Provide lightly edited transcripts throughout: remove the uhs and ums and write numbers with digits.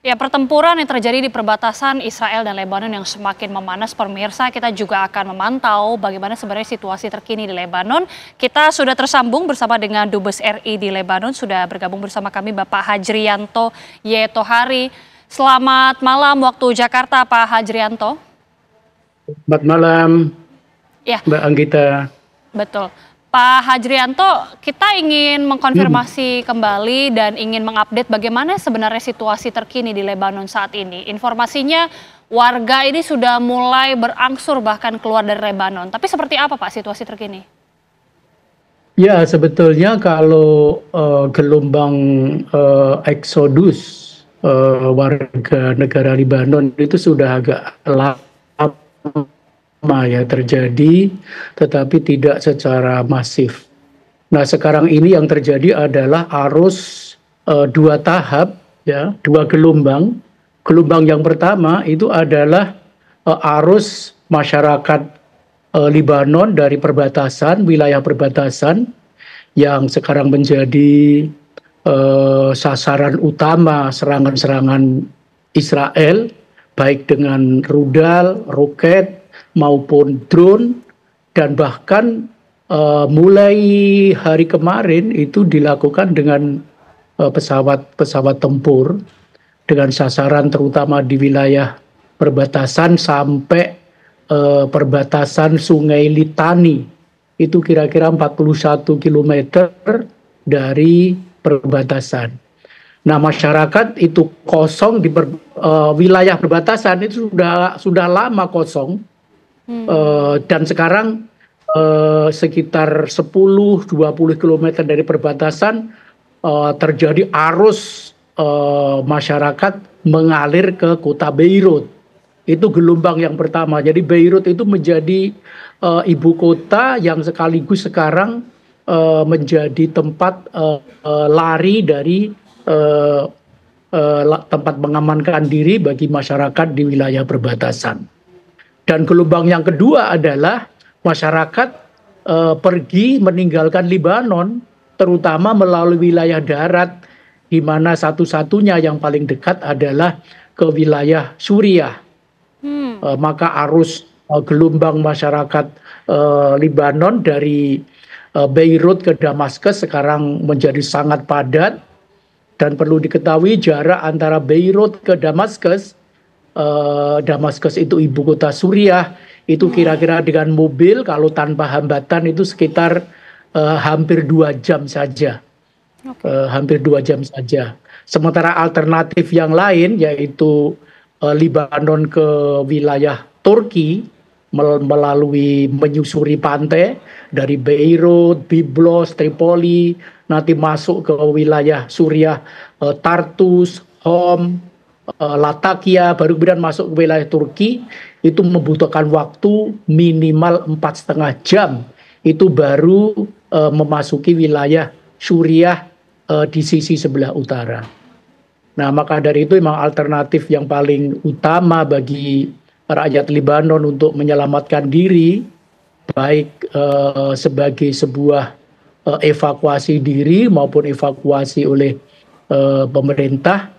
Ya, pertempuran yang terjadi di perbatasan Israel dan Lebanon yang semakin memanas, pemirsa, kita juga akan memantau bagaimana sebenarnya situasi terkini di Lebanon. Kita sudah tersambung bersama dengan Dubes RI di Lebanon, sudah bergabung bersama kami Bapak Hajrianto Yetohari. Selamat malam waktu Jakarta, Pak Hajrianto. Selamat malam, Ya, Mbak Anggita. betul. Pak Hajrianto, kita ingin mengkonfirmasi kembali dan ingin mengupdate bagaimana sebenarnya situasi terkini di Lebanon saat ini. Informasinya warga ini sudah mulai berangsur bahkan keluar dari Lebanon. Tapi seperti apa Pak situasi terkini? Ya, sebetulnya kalau gelombang eksodus warga negara Lebanon itu sudah agak lama ya terjadi, tetapi tidak secara masif. Nah, sekarang ini yang terjadi adalah arus dua tahap, ya, dua gelombang. Gelombang yang pertama itu adalah arus masyarakat Lebanon dari perbatasan, wilayah perbatasan, yang sekarang menjadi sasaran utama serangan-serangan Israel, baik dengan rudal, roket, maupun drone, dan bahkan mulai hari kemarin itu dilakukan dengan pesawat-pesawat tempur dengan sasaran terutama di wilayah perbatasan sampai perbatasan Sungai Litani. Itu kira-kira 41 kilometer dari perbatasan. Nah, masyarakat itu kosong di wilayah perbatasan itu sudah lama kosong. Dan sekarang sekitar 10-20 kilometer dari perbatasan terjadi arus masyarakat mengalir ke kota Beirut. Itu gelombang yang pertama. Jadi Beirut itu menjadi ibu kota yang sekaligus sekarang menjadi tempat lari dari tempat mengamankan diri bagi masyarakat di wilayah perbatasan. Dan gelombang yang kedua adalah masyarakat pergi meninggalkan Lebanon, terutama melalui wilayah darat, di mana satu-satunya yang paling dekat adalah ke wilayah Suriah. Maka arus gelombang masyarakat Lebanon dari Beirut ke Damaskus sekarang menjadi sangat padat. Dan perlu diketahui jarak antara Beirut ke Damaskus, Damaskus itu ibu kota Suriah, itu kira-kira dengan mobil kalau tanpa hambatan itu sekitar hampir 2 jam saja. Hampir 2 jam saja. Sementara alternatif yang lain yaitu Lebanon ke wilayah Turki melalui menyusuri pantai dari Beirut, Byblos, Tripoli, nanti masuk ke wilayah Suriah, Tartus, Hom, Latakia, baru kemudian masuk ke wilayah Turki. Itu membutuhkan waktu minimal 4,5 jam. Itu baru memasuki wilayah Suriah di sisi sebelah utara. Nah, maka dari itu memang alternatif yang paling utama bagi rakyat Lebanon untuk menyelamatkan diri, baik sebagai sebuah evakuasi diri maupun evakuasi oleh pemerintah,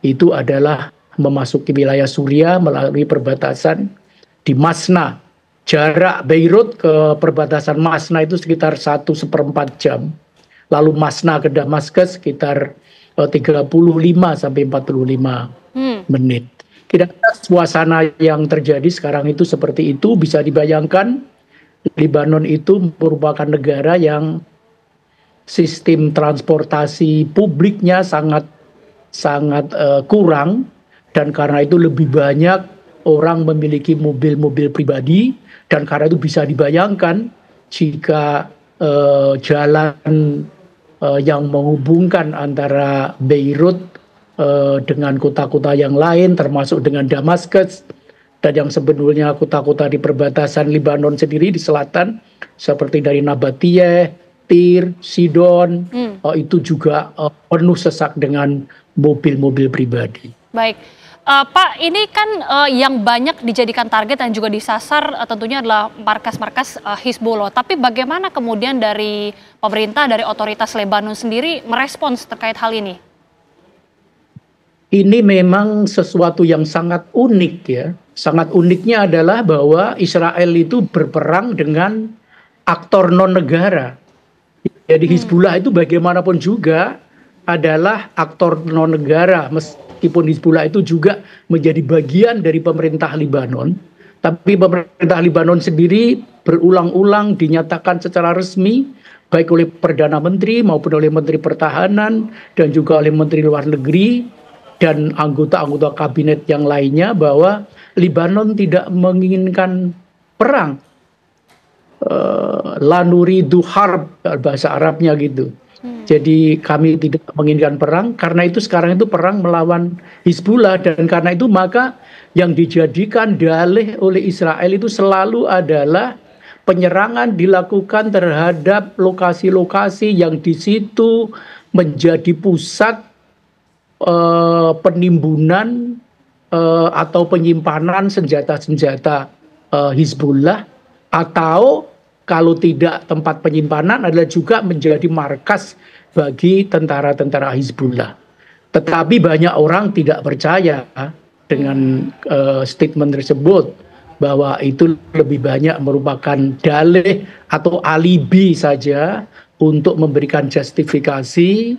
itu adalah memasuki wilayah Suriah melalui perbatasan di Masna. Jarak Beirut ke perbatasan Masna itu sekitar 1/4 jam. Lalu Masna ke Damaskus sekitar 35 sampai 45 menit. Kira-kira suasana yang terjadi sekarang itu seperti itu. Bisa dibayangkan Lebanon itu merupakan negara yang sistem transportasi publiknya sangat kurang, dan karena itu lebih banyak orang memiliki mobil-mobil pribadi, dan karena itu bisa dibayangkan jika jalan yang menghubungkan antara Beirut dengan kota-kota yang lain termasuk dengan Damaskus, dan yang sebenarnya kota-kota di perbatasan Lebanon sendiri di selatan seperti dari Nabatiyeh, Tir, Sidon, itu juga penuh sesak dengan mobil-mobil pribadi. Baik, Pak, ini kan yang banyak dijadikan target dan juga disasar tentunya adalah markas-markas Hizbullah. Tapi bagaimana kemudian dari pemerintah, dari otoritas Lebanon sendiri merespons terkait hal ini? ini memang sesuatu yang sangat unik ya. Sangat uniknya adalah bahwa Israel itu berperang dengan aktor non-negara. Jadi Hizbullah itu bagaimanapun juga adalah aktor non-negara. Meskipun Hizbullah itu juga menjadi bagian dari pemerintah Lebanon. Tapi pemerintah Lebanon sendiri berulang-ulang dinyatakan secara resmi baik oleh Perdana Menteri maupun oleh Menteri Pertahanan dan juga oleh Menteri Luar Negeri dan anggota-anggota kabinet yang lainnya bahwa Lebanon tidak menginginkan perang. La nuridu harb bahasa Arabnya gitu. Jadi kami tidak menginginkan perang, karena itu sekarang itu perang melawan Hizbullah, dan karena itu maka yang dijadikan dalih oleh Israel itu selalu adalah penyerangan dilakukan terhadap lokasi-lokasi yang di situ menjadi pusat penimbunan atau penyimpanan senjata-senjata Hizbullah, atau kalau tidak tempat penyimpanan adalah juga menjadi markas bagi tentara-tentara Hizbullah. Tetapi banyak orang tidak percaya dengan statement tersebut, bahwa itu lebih banyak merupakan dalih atau alibi saja untuk memberikan justifikasi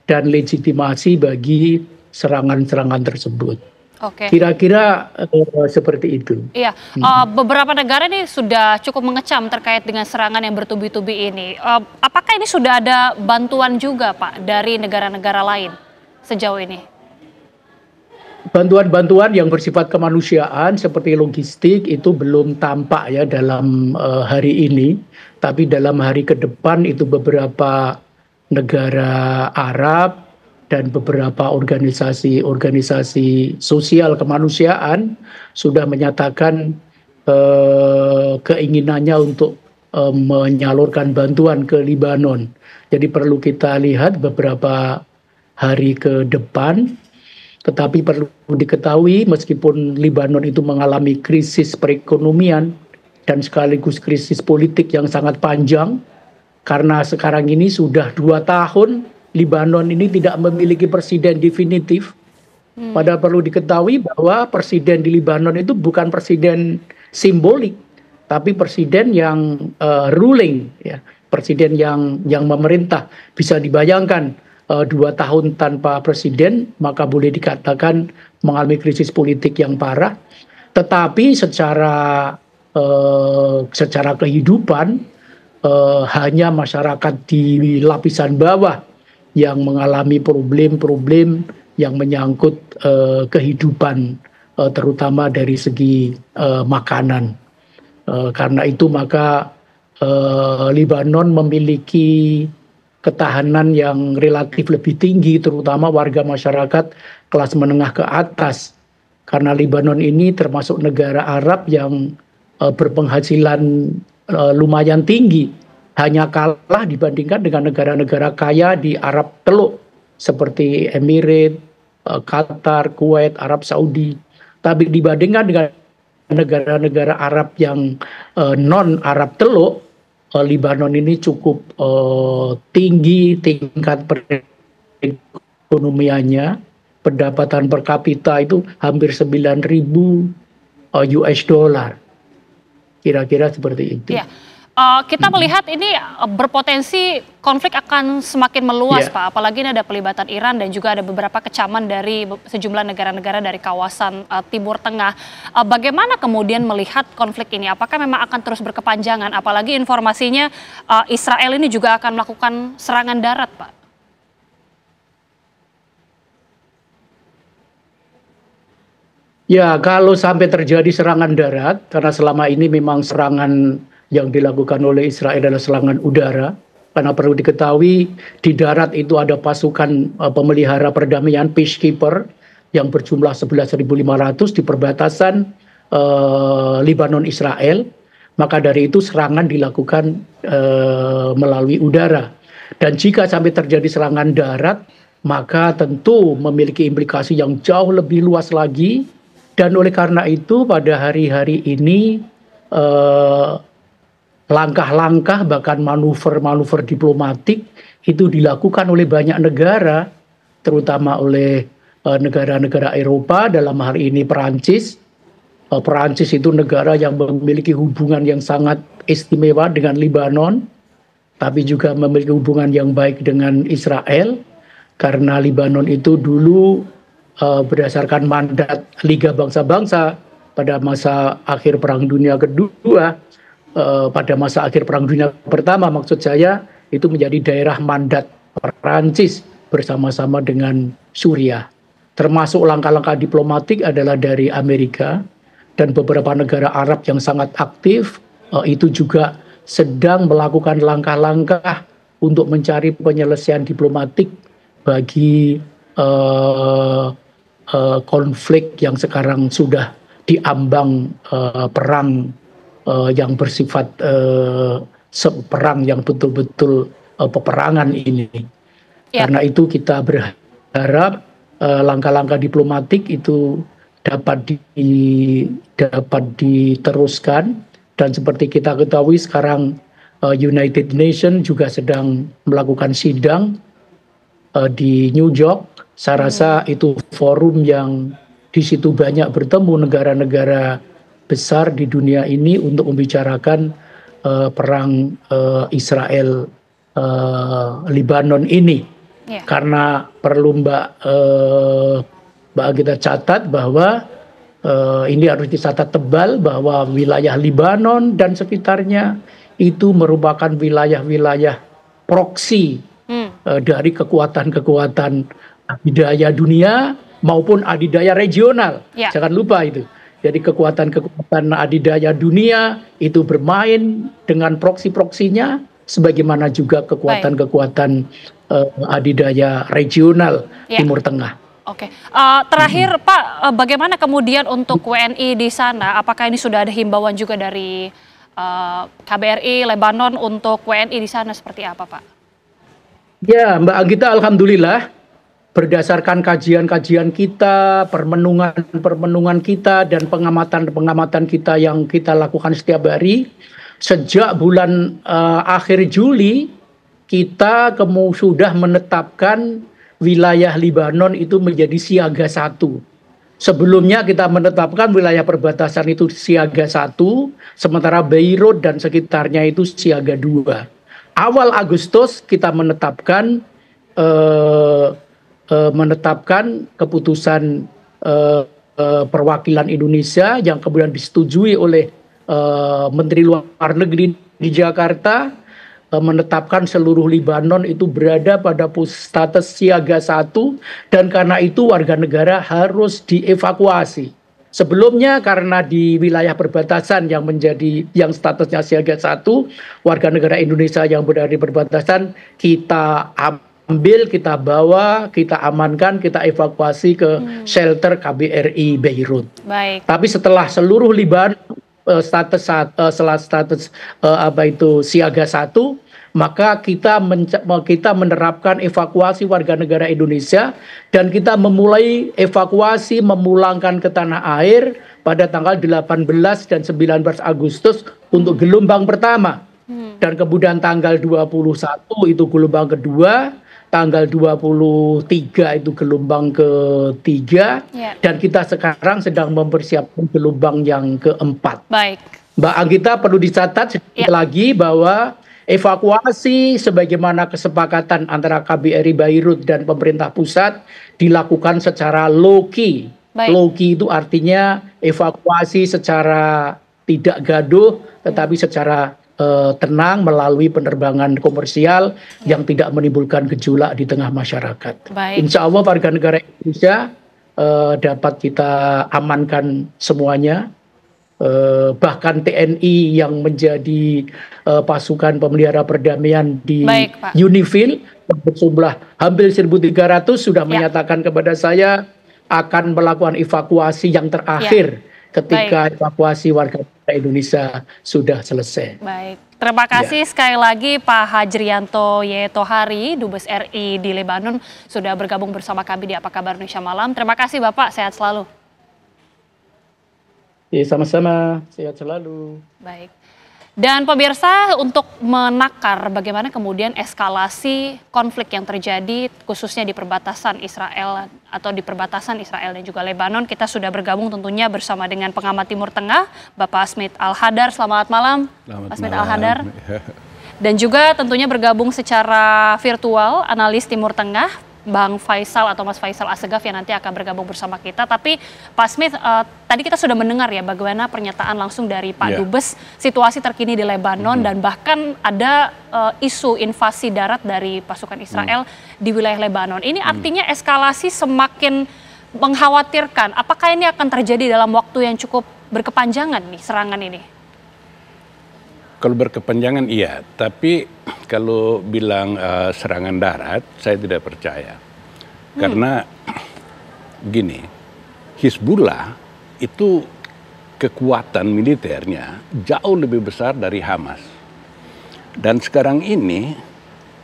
dan legitimasi bagi serangan-serangan tersebut. Oke. Kira-kira seperti itu. Iya, beberapa negara ini sudah cukup mengecam terkait dengan serangan yang bertubi-tubi ini. Apakah ini sudah ada bantuan juga, Pak, dari negara-negara lain sejauh ini? Bantuan-bantuan yang bersifat kemanusiaan seperti logistik itu belum tampak ya dalam hari ini, tapi dalam hari ke depan itu beberapa negara Arab dan beberapa organisasi sosial kemanusiaan sudah menyatakan keinginannya untuk menyalurkan bantuan ke Lebanon. Jadi perlu kita lihat beberapa hari ke depan, tetapi perlu diketahui meskipun Lebanon itu mengalami krisis perekonomian dan sekaligus krisis politik yang sangat panjang, karena sekarang ini sudah 2 tahun Lebanon ini tidak memiliki presiden definitif. Padahal perlu diketahui bahwa presiden di Lebanon itu bukan presiden simbolik, tapi presiden yang ruling, ya, presiden yang memerintah. Bisa dibayangkan 2 tahun tanpa presiden, maka boleh dikatakan mengalami krisis politik yang parah. Tetapi secara kehidupan hanya masyarakat di lapisan bawah yang mengalami problem-problem yang menyangkut kehidupan, terutama dari segi makanan. Karena itu maka Lebanon memiliki ketahanan yang relatif lebih tinggi, terutama warga masyarakat kelas menengah ke atas. Karena Lebanon ini termasuk negara Arab yang berpenghasilan lumayan tinggi. Hanya kalah dibandingkan dengan negara-negara kaya di Arab Teluk seperti Emirat, Qatar, Kuwait, Arab Saudi. Tapi dibandingkan dengan negara-negara Arab yang non-Arab Teluk, Lebanon ini cukup tinggi tingkat perekonomiannya. Pendapatan per kapita itu hampir 9.000 US dollar. Kira-kira seperti itu. Ya. Kita melihat ini berpotensi konflik akan semakin meluas, Pak. Apalagi ini ada pelibatan Iran dan juga ada beberapa kecaman dari sejumlah negara-negara dari kawasan Timur Tengah. Bagaimana kemudian melihat konflik ini? Apakah memang akan terus berkepanjangan? Apalagi informasinya Israel ini juga akan melakukan serangan darat, Pak. Ya, kalau sampai terjadi serangan darat, karena selama ini memang serangan yang dilakukan oleh Israel adalah serangan udara, karena perlu diketahui di darat itu ada pasukan pemelihara perdamaian peacekeeper yang berjumlah 11.500 di perbatasan Lebanon Israel. Maka dari itu serangan dilakukan melalui udara, dan jika sampai terjadi serangan darat maka tentu memiliki implikasi yang jauh lebih luas lagi. Dan oleh karena itu pada hari-hari ini langkah-langkah bahkan manuver-manuver diplomatik itu dilakukan oleh banyak negara, terutama oleh negara-negara Eropa, dalam hal ini Perancis. Perancis itu negara yang memiliki hubungan yang sangat istimewa dengan Lebanon, tapi juga memiliki hubungan yang baik dengan Israel, karena Lebanon itu dulu berdasarkan mandat Liga Bangsa-Bangsa pada masa akhir Perang Dunia Kedua, pada masa akhir Perang Dunia Pertama maksud saya, itu menjadi daerah mandat Perancis bersama-sama dengan Suriah. Termasuk langkah-langkah diplomatik adalah dari Amerika dan beberapa negara Arab yang sangat aktif, itu juga sedang melakukan langkah-langkah untuk mencari penyelesaian diplomatik bagi konflik yang sekarang sudah diambang perang yang bersifat perang yang betul-betul peperangan ini. Ya. Karena itu kita berharap langkah-langkah diplomatik itu dapat diteruskan, dan seperti kita ketahui sekarang United Nations juga sedang melakukan sidang di New York. Saya rasa itu forum yang di situ banyak bertemu negara-negara besar di dunia ini untuk membicarakan perang Israel Lebanon ini. Yeah. Karena perlu Mbak kita catat bahwa ini harus dicatat tebal bahwa wilayah Lebanon dan sekitarnya itu merupakan wilayah-wilayah proksi dari kekuatan-kekuatan adidaya dunia maupun adidaya regional. Yeah. Jangan lupa itu. Jadi kekuatan-kekuatan adidaya dunia itu bermain dengan proksi-proksinya, sebagaimana juga kekuatan-kekuatan adidaya regional Timur Tengah. Oke, terakhir Pak, bagaimana kemudian untuk WNI di sana? Apakah ini sudah ada himbauan juga dari KBRI Lebanon untuk WNI di sana seperti apa, Pak? Ya, Mbak Anggita, alhamdulillah berdasarkan kajian-kajian kita, permenungan kita, dan pengamatan kita yang kita lakukan setiap hari, sejak bulan akhir Juli kita sudah menetapkan wilayah Lebanon itu menjadi siaga 1. Sebelumnya kita menetapkan wilayah perbatasan itu siaga 1, sementara Beirut dan sekitarnya itu siaga 2. Awal Agustus kita menetapkan keputusan perwakilan Indonesia yang kemudian disetujui oleh Menteri Luar Negeri di Jakarta, menetapkan seluruh Lebanon itu berada pada status siaga 1, dan karena itu warga negara harus dievakuasi. Sebelumnya karena di wilayah perbatasan yang statusnya siaga 1, warga negara Indonesia yang berada di perbatasan kita ambil, kita bawa, kita amankan, kita evakuasi ke shelter KBRI Beirut. Baik. Tapi setelah seluruh Lebanon status siaga 1, maka kita menerapkan evakuasi warga negara Indonesia, dan kita memulai evakuasi memulangkan ke tanah air pada tanggal 18 dan 19 Agustus untuk gelombang pertama. Dan kemudian tanggal 21 itu gelombang kedua, tanggal 23 itu gelombang ketiga, dan kita sekarang sedang mempersiapkan gelombang yang keempat. Baik. Mbak Anggita, perlu dicatat sedikit lagi bahwa evakuasi sebagaimana kesepakatan antara KBRI Beirut dan pemerintah pusat dilakukan secara low-key. Low-key itu artinya evakuasi secara tidak gaduh, tetapi secara tenang melalui penerbangan komersial yang tidak menimbulkan gejolak di tengah masyarakat. Insya Allah warga negara Indonesia dapat kita amankan semuanya, bahkan TNI yang menjadi pasukan pemelihara perdamaian di UNIFIL berjumlah hampir 1.300 sudah menyatakan kepada saya akan melakukan evakuasi yang terakhir ketika evakuasi warga negara Indonesia sudah selesai. Baik, terima kasih sekali lagi Pak Hajrianto Y. Tohari, Dubes RI di Lebanon, sudah bergabung bersama kami di Apa Kabar Indonesia Malam. Terima kasih Bapak, sehat selalu. Ya, sama-sama, sehat selalu. Baik. Dan pemirsa, untuk menakar bagaimana kemudian eskalasi konflik yang terjadi khususnya di perbatasan Israel atau di perbatasan Israel dan juga Lebanon, kita sudah bergabung tentunya bersama dengan pengamat Timur Tengah, Bapak Asmit Al-Hadar. Selamat malam, Asmit Al-Hadar. Dan juga tentunya bergabung secara virtual analis Timur Tengah, Bang Faisal atau Mas Faisal Assegaf yang nanti akan bergabung bersama kita. Tapi Pak Smith, tadi kita sudah mendengar ya bagaimana pernyataan langsung dari Pak Dubes, situasi terkini di Lebanon dan bahkan ada isu invasi darat dari pasukan Israel di wilayah Lebanon. Ini artinya eskalasi semakin mengkhawatirkan. Apakah ini akan terjadi dalam waktu yang cukup berkepanjangan nih serangan ini? Kalau berkepanjangan iya, tapi kalau bilang serangan darat, saya tidak percaya. Karena gini, Hizbullah itu kekuatan militernya jauh lebih besar dari Hamas. Dan sekarang ini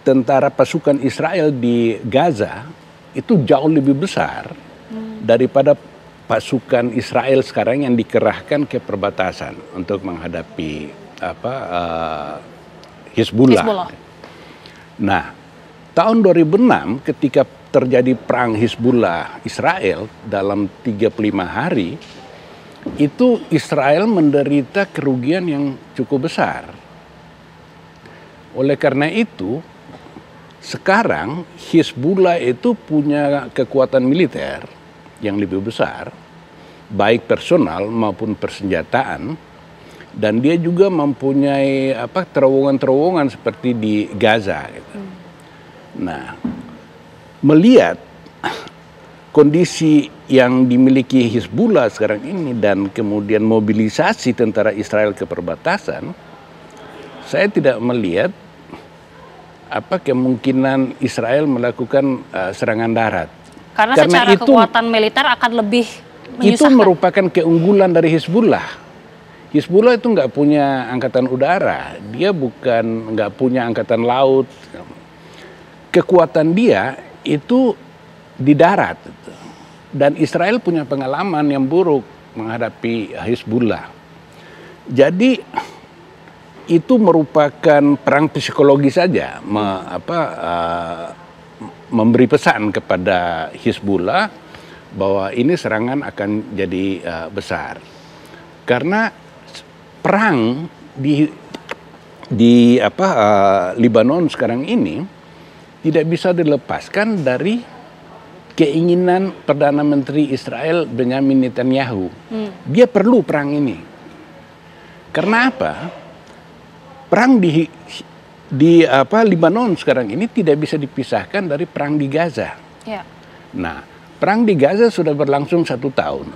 tentara pasukan Israel di Gaza itu jauh lebih besar daripada pasukan Israel sekarang yang dikerahkan ke perbatasan untuk menghadapi Hizbullah. Nah, tahun 2006 ketika terjadi perang Hizbullah Israel dalam 35 hari, itu Israel menderita kerugian yang cukup besar. Oleh karena itu, sekarang Hizbullah itu punya kekuatan militer yang lebih besar, baik personal maupun persenjataan. Dan dia juga mempunyai terowongan-terowongan seperti di Gaza. Gitu. Nah, melihat kondisi yang dimiliki Hizbullah sekarang ini dan kemudian mobilisasi tentara Israel ke perbatasan, saya tidak melihat kemungkinan Israel melakukan serangan darat. Karena secara kekuatan militer akan lebih menyusahkan. Itu merupakan keunggulan dari Hizbullah. Hizbullah itu nggak punya angkatan udara, dia nggak punya angkatan laut. Kekuatan dia itu di darat. Dan Israel punya pengalaman yang buruk menghadapi Hizbullah. Jadi itu merupakan perang psikologi saja, memberi pesan kepada Hizbullah bahwa ini serangan akan jadi besar. Karena perang di Lebanon sekarang ini tidak bisa dilepaskan dari keinginan Perdana Menteri Israel Benjamin Netanyahu. Dia perlu perang ini. Karena apa? Perang di Lebanon sekarang ini tidak bisa dipisahkan dari perang di Gaza. Ya. Nah, perang di Gaza sudah berlangsung 1 tahun.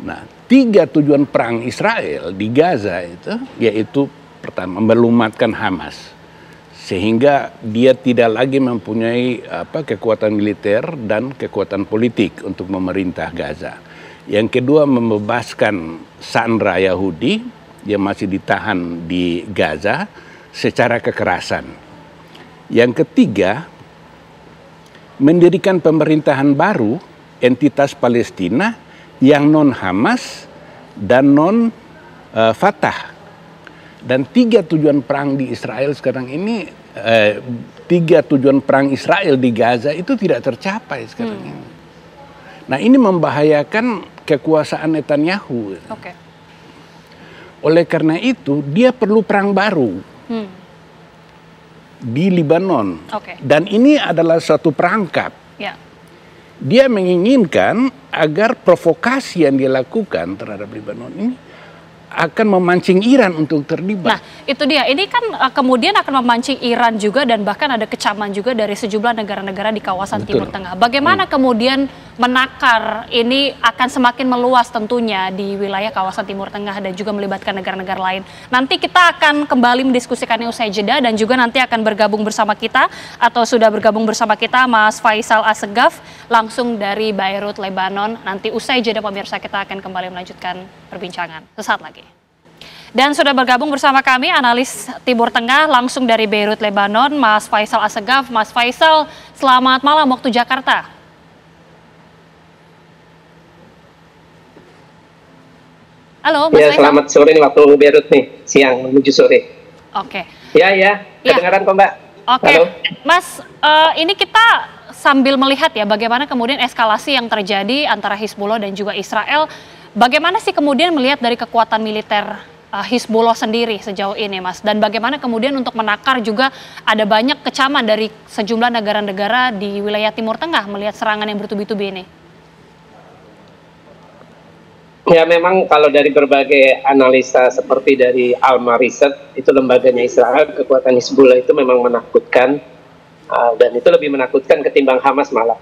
Nah, 3 tujuan perang Israel di Gaza itu, yaitu pertama melumatkan Hamas, sehingga dia tidak lagi mempunyai kekuatan militer dan kekuatan politik untuk memerintah Gaza. Yang kedua, membebaskan sandera Yahudi yang masih ditahan di Gaza secara kekerasan. Yang ketiga, mendirikan pemerintahan baru, entitas Palestina yang non-Hamas dan non-Fatah. Dan 3 tujuan perang di Israel sekarang ini, 3 tujuan perang Israel di Gaza itu tidak tercapai sekarang ini. Nah, ini membahayakan kekuasaan Netanyahu. Okay. Oleh karena itu, dia perlu perang baru di Lebanon. Okay. Dan ini adalah suatu perangkap. Yeah. Dia menginginkan agar provokasi yang dilakukan terhadap Lebanon ini akan memancing Iran untuk terlibat. Nah, itu dia. Ini kan kemudian akan memancing Iran juga dan bahkan ada kecaman juga dari sejumlah negara-negara di kawasan Timur Tengah. Bagaimana kemudian menakar ini akan semakin meluas tentunya di wilayah kawasan Timur Tengah dan juga melibatkan negara-negara lain. Nanti kita akan kembali mendiskusikannya usai jeda dan juga nanti akan bergabung bersama kita atau sudah bergabung bersama kita Mas Faisal Assegaf langsung dari Beirut, Lebanon. Nanti usai jeda pemirsa kita akan kembali melanjutkan perbincangan sesaat lagi. Dan sudah bergabung bersama kami analis Timur Tengah langsung dari Beirut, Lebanon, Mas Faisal Assegaf. Mas Faisal, selamat malam waktu Jakarta. Halo, Mas Ya, Faisal. selamat sore nih waktu Beirut nih, siang menuju sore. Oke. Ya, kedengaran kok Mbak. Oke, Halo. Mas, ini kita sambil melihat ya bagaimana kemudian eskalasi yang terjadi antara Hizbullah dan juga Israel. Bagaimana sih kemudian melihat dari kekuatan militer Hizbullah sendiri sejauh ini, Mas? Dan bagaimana kemudian untuk menakar juga ada banyak kecaman dari sejumlah negara-negara di wilayah Timur Tengah melihat serangan yang bertubi-tubi ini? Ya, memang kalau dari berbagai analisa seperti dari Alma Research, itu lembaganya Israel, kekuatan Hizbullah itu memang menakutkan, dan itu lebih menakutkan ketimbang Hamas malah.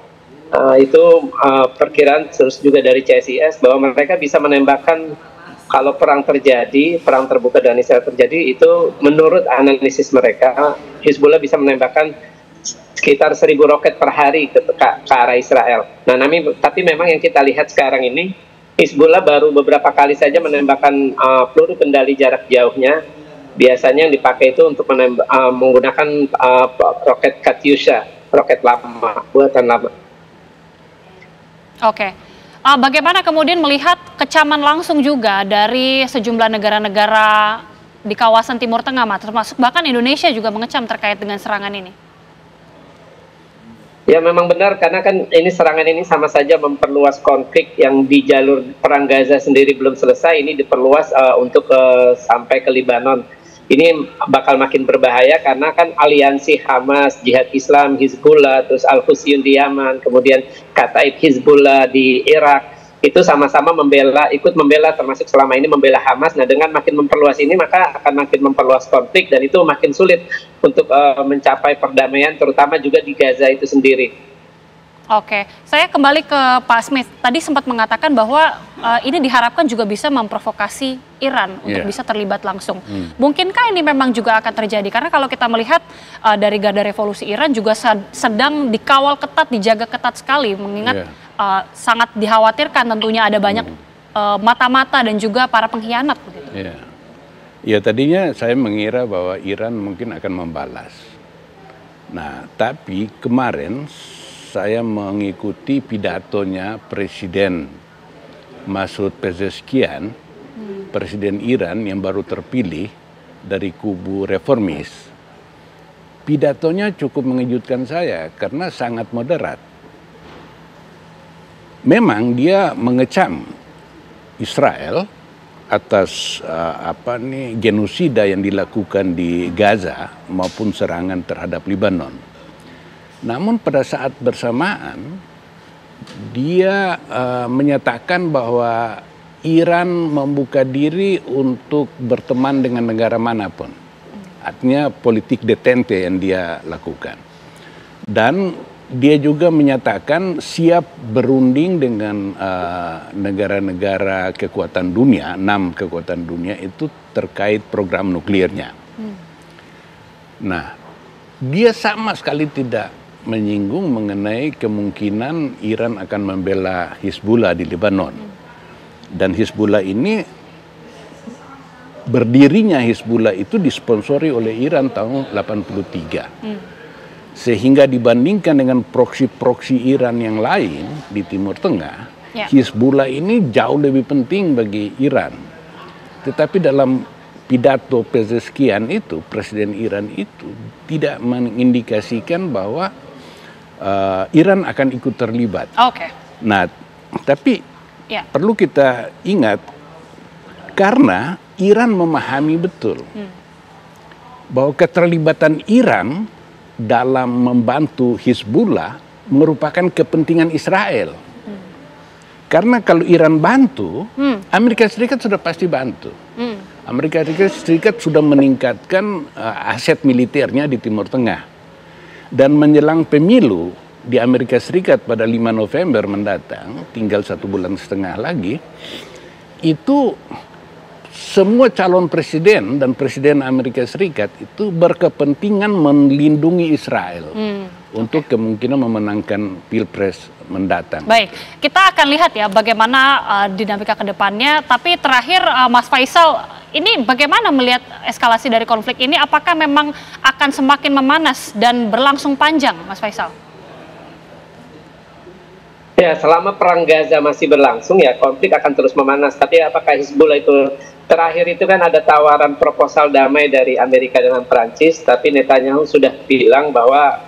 Itu perkiraan terus juga dari CSIS bahwa mereka bisa menembakkan kalau perang terjadi, perang terbuka dan Israel terjadi, itu menurut analisis mereka, Hizbullah bisa menembakkan sekitar 1.000 roket per hari ke arah Israel. Nah, tapi memang yang kita lihat sekarang ini, Hizbullah baru beberapa kali saja menembakkan peluru kendali jarak jauhnya. Biasanya yang dipakai itu untuk menggunakan roket Katyusha, roket lama, buatan lama. Oke. Bagaimana kemudian melihat kecaman langsung juga dari sejumlah negara-negara di kawasan Timur Tengah, Mas, termasuk bahkan Indonesia juga mengecam terkait dengan serangan ini? Ya, memang benar, karena kan ini serangan ini sama saja memperluas konflik yang di jalur perang Gaza sendiri belum selesai, ini diperluas untuk sampai ke Lebanon. Ini bakal makin berbahaya karena kan aliansi Hamas, Jihad Islam, Hizbullah, terus Al-Husyun di Yaman, kemudian Kataib Hizbullah di Irak, itu sama-sama ikut membela, termasuk selama ini membela Hamas. Nah, dengan makin memperluas ini maka akan makin memperluas konflik, dan itu makin sulit untuk mencapai perdamaian, terutama juga di Gaza itu sendiri. Oke, saya kembali ke Pak Smith. Tadi sempat mengatakan bahwa ini diharapkan juga bisa memprovokasi Iran untuk bisa terlibat langsung. Mungkinkah ini memang juga akan terjadi? Karena kalau kita melihat dari Garda Revolusi Iran juga sedang dikawal ketat, dijaga ketat sekali, mengingat sangat dikhawatirkan tentunya ada banyak mata-mata dan juga para pengkhianat. Begitu. Ya, tadinya saya mengira bahwa Iran mungkin akan membalas. Nah, tapi kemarin saya mengikuti pidatonya Presiden Masoud Pezeshkian, Presiden Iran yang baru terpilih dari kubu reformis. Pidatonya cukup mengejutkan saya karena sangat moderat. Memang dia mengecam Israel atas genosida yang dilakukan di Gaza maupun serangan terhadap Lebanon. Namun pada saat bersamaan dia menyatakan bahwa Iran membuka diri untuk berteman dengan negara manapun. Artinya politik detente yang dia lakukan. Dan dia juga menyatakan siap berunding dengan negara-negara kekuatan dunia, 6 kekuatan dunia itu terkait program nuklirnya. Nah, dia sama sekali tidak menyinggung mengenai kemungkinan Iran akan membela Hizbullah di Lebanon. Dan Hizbullah ini, berdirinya Hizbullah itu disponsori oleh Iran tahun 83. Sehingga dibandingkan dengan proksi-proksi Iran yang lain di Timur Tengah, Hizbullah ini jauh lebih penting bagi Iran. Tetapi dalam pidato Pezeshkian itu, Presiden Iran itu tidak mengindikasikan bahwa Iran akan ikut terlibat. Nah, tapi perlu kita ingat, karena Iran memahami betul bahwa keterlibatan Iran dalam membantu Hizbullah merupakan kepentingan Israel. Karena kalau Iran bantu, Amerika Serikat sudah pasti bantu. Amerika Serikat sudah meningkatkan aset militernya di Timur Tengah. Dan menjelang pemilu di Amerika Serikat pada 5 November mendatang, tinggal 1,5 bulan lagi, itu semua calon presiden dan presiden Amerika Serikat itu berkepentingan melindungi Israel untuk kemungkinan memenangkan Pilpres mendatang. Baik, kita akan lihat ya bagaimana dinamika ke depannya. Tapi terakhir Mas Faisal, ini bagaimana melihat eskalasi dari konflik ini? Apakah memang akan semakin memanas dan berlangsung panjang, Mas Faisal? Ya, selama perang Gaza masih berlangsung ya konflik akan terus memanas. Tapi apakah Hizbullah itu terakhir itu kan ada tawaran proposal damai dari Amerika dengan Prancis, tapi Netanyahu sudah bilang bahwa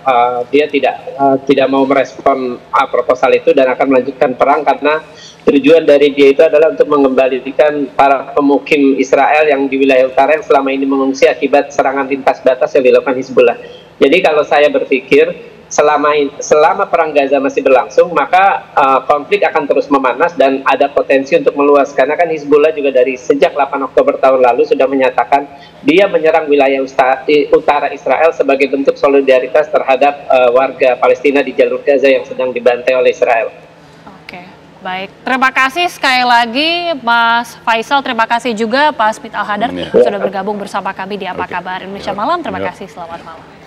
dia tidak mau merespon proposal itu dan akan melanjutkan perang karena tujuan dari dia itu adalah untuk mengembalikan para pemukim Israel yang di wilayah utara yang selama ini mengungsi akibat serangan lintas batas yang dilakukan Hizbullah. Jadi kalau saya berpikir selama perang Gaza masih berlangsung, maka konflik akan terus memanas dan ada potensi untuk meluas. Karena kan Hizbullah juga dari sejak 8 Oktober tahun lalu sudah menyatakan dia menyerang wilayah utara Israel sebagai bentuk solidaritas terhadap warga Palestina di jalur Gaza yang sedang dibantai oleh Israel. Oke, baik. Terima kasih sekali lagi Mas Faisal, terima kasih juga Pak Smit Al-Hadar sudah bergabung bersama kami di Apa Kabar Indonesia Malam. Terima kasih, selamat malam.